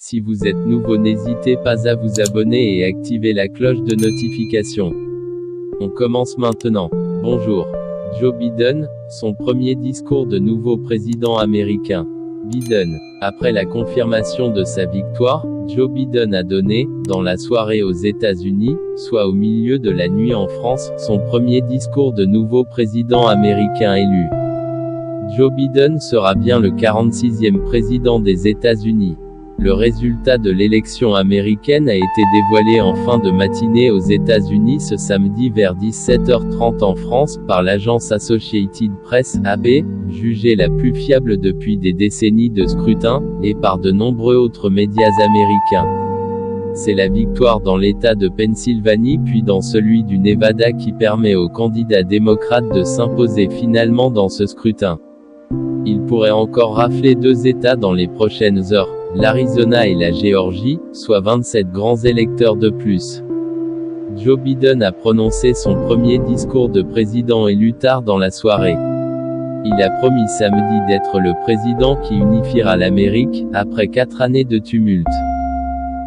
Si vous êtes nouveau, n'hésitez pas à vous abonner et activer la cloche de notification. On commence maintenant. Bonjour. Joe Biden, son premier discours de nouveau président américain. Biden. Après la confirmation de sa victoire, Joe Biden a donné, dans la soirée aux États-Unis, soit au milieu de la nuit en France, son premier discours de nouveau président américain élu. Joe Biden sera bien le 46e président des États-Unis. Le résultat de l'élection américaine a été dévoilé en fin de matinée aux États-Unis ce samedi vers 17h30 en France par l'agence Associated Press, AB, jugée la plus fiable depuis des décennies de scrutin, et par de nombreux autres médias américains. C'est la victoire dans l'État de Pennsylvanie puis dans celui du Nevada qui permet aux candidats démocrates de s'imposer finalement dans ce scrutin. Il pourrait encore rafler 2 États dans les prochaines heures, l'Arizona et la Géorgie, soit 27 grands électeurs de plus. Joe Biden a prononcé son premier discours de président élu tard dans la soirée. Il a promis samedi d'être le président qui unifiera l'Amérique, après 4 années de tumulte.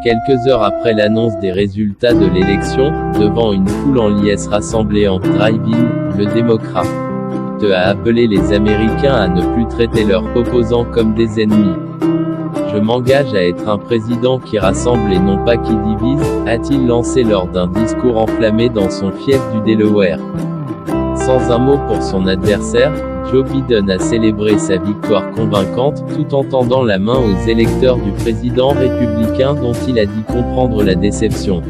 Quelques heures après l'annonce des résultats de l'élection, devant une foule en liesse rassemblée en drive-in, le démocrate a appelé les Américains à ne plus traiter leurs opposants comme des ennemis. Je m'engage à être un président qui rassemble et non pas qui divise, a-t-il lancé lors d'un discours enflammé dans son fief du Delaware. Sans un mot pour son adversaire, Joe Biden a célébré sa victoire convaincante, tout en tendant la main aux électeurs du président républicain dont il a dit comprendre la déception.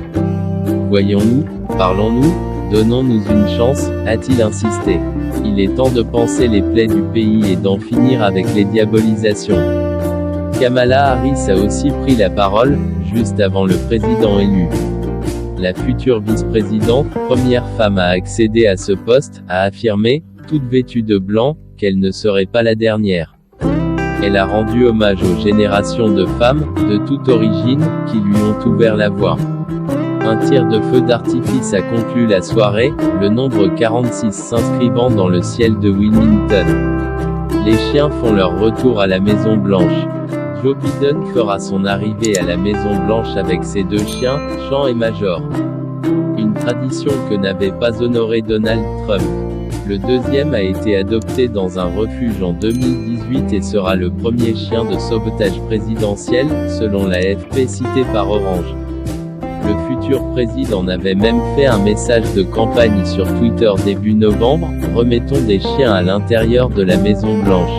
Voyons-nous, parlons-nous, donnons-nous une chance, a-t-il insisté. Il est temps de panser les plaies du pays et d'en finir avec les diabolisations. Kamala Harris a aussi pris la parole, juste avant le président élu. La future vice-présidente, première femme à accéder à ce poste, a affirmé, toute vêtue de blanc, qu'elle ne serait pas la dernière. Elle a rendu hommage aux générations de femmes, de toute origine, qui lui ont ouvert la voie. Un tir de feu d'artifice a conclu la soirée, le nombre 46 s'inscrivant dans le ciel de Wilmington. Les chiens font leur retour à la Maison Blanche. Joe Biden fera son arrivée à la Maison Blanche avec ses 2 chiens, Champ et Major. Une tradition que n'avait pas honorée Donald Trump. Le 2e a été adopté dans un refuge en 2018 et sera le premier chien de sauvetage présidentiel, selon l'AFP cité par Orange. Le futur président avait même fait un message de campagne sur Twitter début novembre, « Remettons des chiens à l'intérieur de la Maison Blanche ».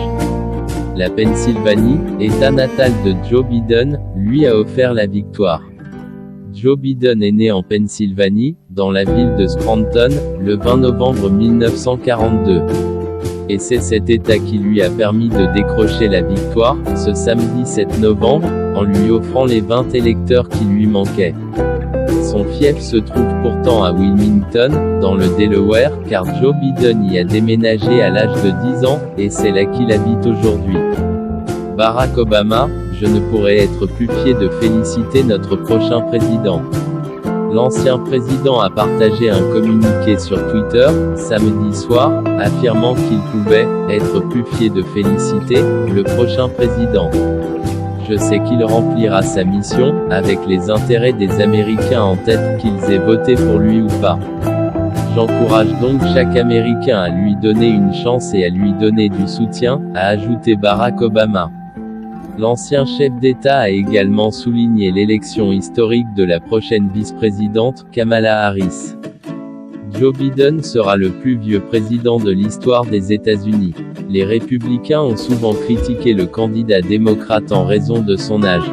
La Pennsylvanie, État natal de Joe Biden, lui a offert la victoire. Joe Biden est né en Pennsylvanie, dans la ville de Scranton, le 20 novembre 1942. Et c'est cet État qui lui a permis de décrocher la victoire, ce samedi 7 novembre, en lui offrant les 20 électeurs qui lui manquaient. Son fief se trouve pourtant à Wilmington, dans le Delaware, car Joe Biden y a déménagé à l'âge de 10 ans, et c'est là qu'il habite aujourd'hui. Barack Obama, je ne pourrais être plus fier de féliciter notre prochain président. L'ancien président a partagé un communiqué sur Twitter, samedi soir, affirmant qu'il pouvait être plus fier de féliciter le prochain président. Je sais qu'il remplira sa mission, avec les intérêts des Américains en tête, qu'ils aient voté pour lui ou pas. J'encourage donc chaque Américain à lui donner une chance et à lui donner du soutien, a ajouté Barack Obama. L'ancien chef d'État a également souligné l'élection historique de la prochaine vice-présidente, Kamala Harris. Joe Biden sera le plus vieux président de l'histoire des États-Unis. Les républicains ont souvent critiqué le candidat démocrate en raison de son âge.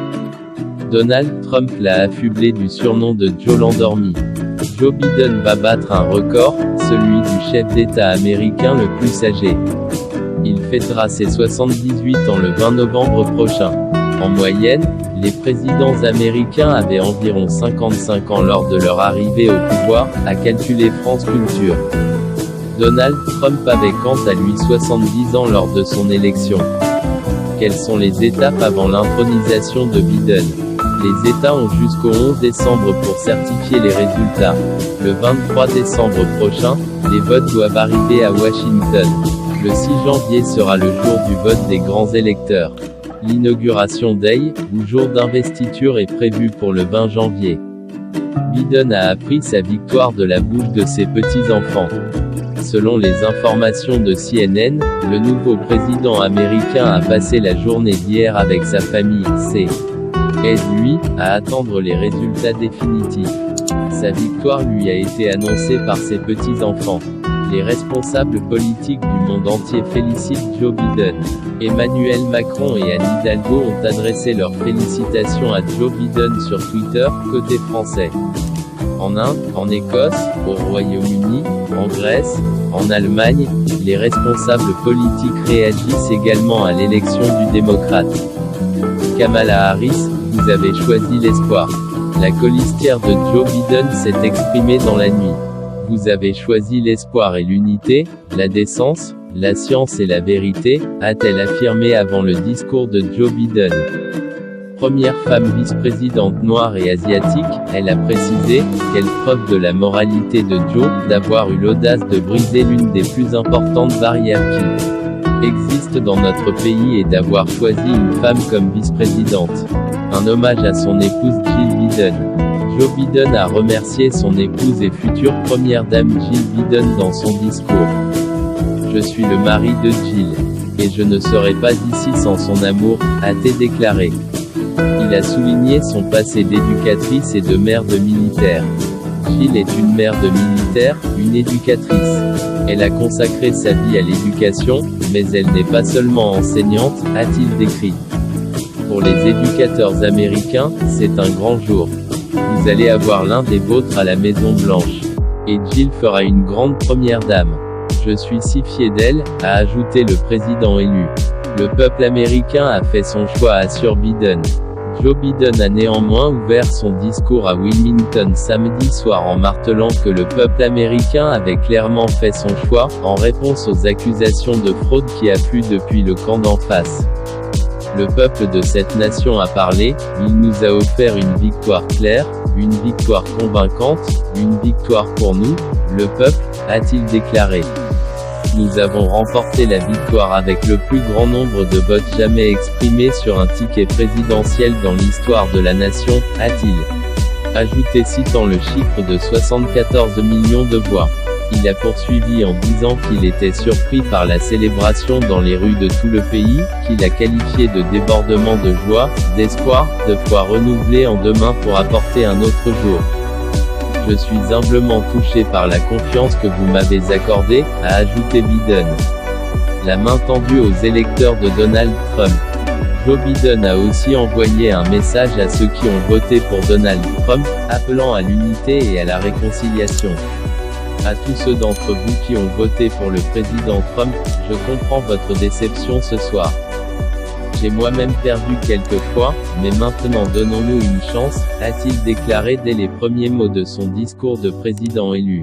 Donald Trump l'a affublé du surnom de Joe l'endormi. Joe Biden va battre un record, celui du chef d'État américain le plus âgé. Il fêtera ses 78 ans le 20 novembre prochain. En moyenne, les présidents américains avaient environ 55 ans lors de leur arrivée au pouvoir, a calculé France Culture. Donald Trump avait quant à lui 70 ans lors de son élection. Quelles sont les étapes avant l'intronisation de Biden? Les États ont jusqu'au 11 décembre pour certifier les résultats. Le 23 décembre prochain, les votes doivent arriver à Washington. Le 6 janvier sera le jour du vote des grands électeurs. L'inauguration Day, ou jour d'investiture est prévue pour le 20 janvier. Biden a appris sa victoire de la bouche de ses petits-enfants. Selon les informations de CNN, le nouveau président américain a passé la journée d'hier avec sa famille, aide lui, à attendre les résultats définitifs. Sa victoire lui a été annoncée par ses petits-enfants. Les responsables politiques du monde entier félicitent Joe Biden. Emmanuel Macron et Anne Hidalgo ont adressé leurs félicitations à Joe Biden sur Twitter, côté français. En Inde, en Écosse, au Royaume-Uni, en Grèce, en Allemagne, les responsables politiques réagissent également à l'élection du démocrate. Kamala Harris, vous avez choisi l'espoir. La colistière de Joe Biden s'est exprimée dans la nuit. Vous avez choisi l'espoir et l'unité, la décence, la science et la vérité, a-t-elle affirmé avant le discours de Joe Biden. Première femme vice-présidente noire et asiatique, elle a précisé, quelle preuve de la moralité de Joe, d'avoir eu l'audace de briser l'une des plus importantes barrières qui existent dans notre pays et d'avoir choisi une femme comme vice-présidente. Un hommage à son épouse Jill Biden. Joe Biden a remercié son épouse et future première dame Jill Biden dans son discours. Je suis le mari de Jill. Et je ne serais pas ici sans son amour, a-t-il déclaré. Il a souligné son passé d'éducatrice et de mère de militaire. Jill est une mère de militaire, une éducatrice. Elle a consacré sa vie à l'éducation, mais elle n'est pas seulement enseignante, a-t-il décrit. Pour les éducateurs américains, c'est un grand jour. Vous allez avoir l'un des vôtres à la Maison Blanche. Et Jill fera une grande première dame. Je suis si fier d'elle, a ajouté le président élu. Le peuple américain a fait son choix, assure Biden. Joe Biden a néanmoins ouvert son discours à Wilmington samedi soir en martelant que le peuple américain avait clairement fait son choix, en réponse aux accusations de fraude qui affluent depuis le camp d'en face. Le peuple de cette nation a parlé, il nous a offert une victoire claire, une victoire convaincante, une victoire pour nous, le peuple, a-t-il déclaré. Nous avons remporté la victoire avec le plus grand nombre de votes jamais exprimés sur un ticket présidentiel dans l'histoire de la nation, a-t-il ajouté citant le chiffre de 74 millions de voix. Il a poursuivi en disant qu'il était surpris par la célébration dans les rues de tout le pays, qu'il a qualifié de débordement de joie, d'espoir, de foi renouvelée en demain pour apporter un autre jour. Je suis humblement touché par la confiance que vous m'avez accordée, a ajouté Biden. La main tendue aux électeurs de Donald Trump. Joe Biden a aussi envoyé un message à ceux qui ont voté pour Donald Trump, appelant à l'unité et à la réconciliation. À tous ceux d'entre vous qui ont voté pour le président Trump, je comprends votre déception ce soir. J'ai moi-même perdu quelques fois, mais maintenant donnons-nous une chance, a-t-il déclaré dès les premiers mots de son discours de président élu.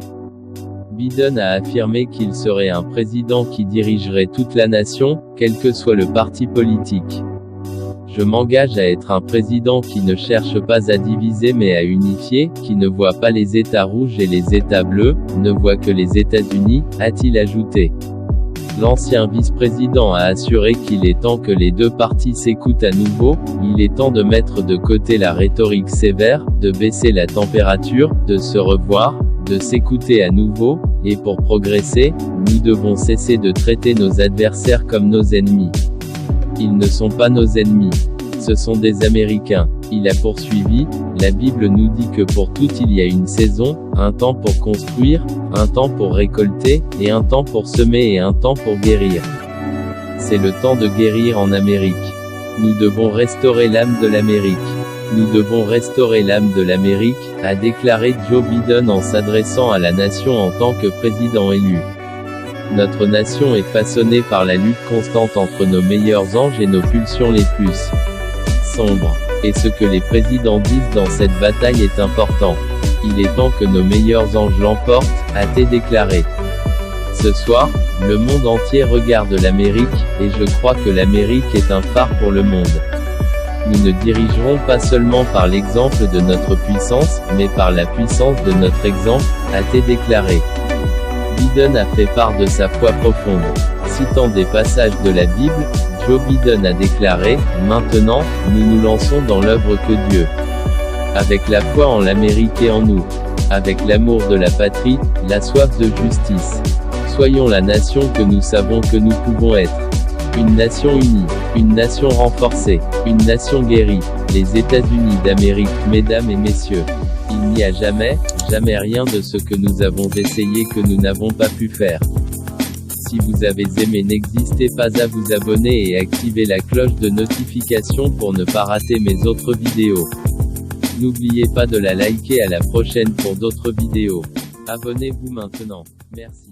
Biden a affirmé qu'il serait un président qui dirigerait toute la nation, quel que soit le parti politique. Je m'engage à être un président qui ne cherche pas à diviser mais à unifier, qui ne voit pas les États rouges et les États bleus, ne voit que les États-Unis, a-t-il ajouté. L'ancien vice-président a assuré qu'il est temps que les deux partis s'écoutent à nouveau, il est temps de mettre de côté la rhétorique sévère, de baisser la température, de se revoir, de s'écouter à nouveau, et pour progresser, nous devons cesser de traiter nos adversaires comme nos ennemis. Ils ne sont pas nos ennemis. Ce sont des Américains. Il a poursuivi, la Bible nous dit que pour tout il y a une saison, un temps pour construire, un temps pour récolter, et un temps pour semer et un temps pour guérir. C'est le temps de guérir en Amérique. Nous devons restaurer l'âme de l'Amérique. Nous devons restaurer l'âme de l'Amérique, a déclaré Joe Biden en s'adressant à la nation en tant que président élu. Notre nation est façonnée par la lutte constante entre nos meilleurs anges et nos pulsions les plus sombres. Et ce que les présidents disent dans cette bataille est important. Il est temps que nos meilleurs anges l'emportent, a-t-il déclaré. Ce soir, le monde entier regarde l'Amérique, et je crois que l'Amérique est un phare pour le monde. Nous ne dirigerons pas seulement par l'exemple de notre puissance, mais par la puissance de notre exemple, a-t-il déclaré. Biden a fait part de sa foi profonde. Citant des passages de la Bible, Joe Biden a déclaré, « Maintenant, nous nous lançons dans l'œuvre que Dieu. Avec la foi en l'Amérique et en nous. Avec l'amour de la patrie, la soif de justice. Soyons la nation que nous savons que nous pouvons être. Une nation unie, une nation renforcée, une nation guérie, les États-Unis d'Amérique, mesdames et messieurs. Il n'y a jamais, jamais rien de ce que nous avons essayé que nous n'avons pas pu faire. Si vous avez aimé, n'hésitez pas à vous abonner et activer la cloche de notification pour ne pas rater mes autres vidéos. N'oubliez pas de la liker. À la prochaine pour d'autres vidéos. Abonnez-vous maintenant. Merci.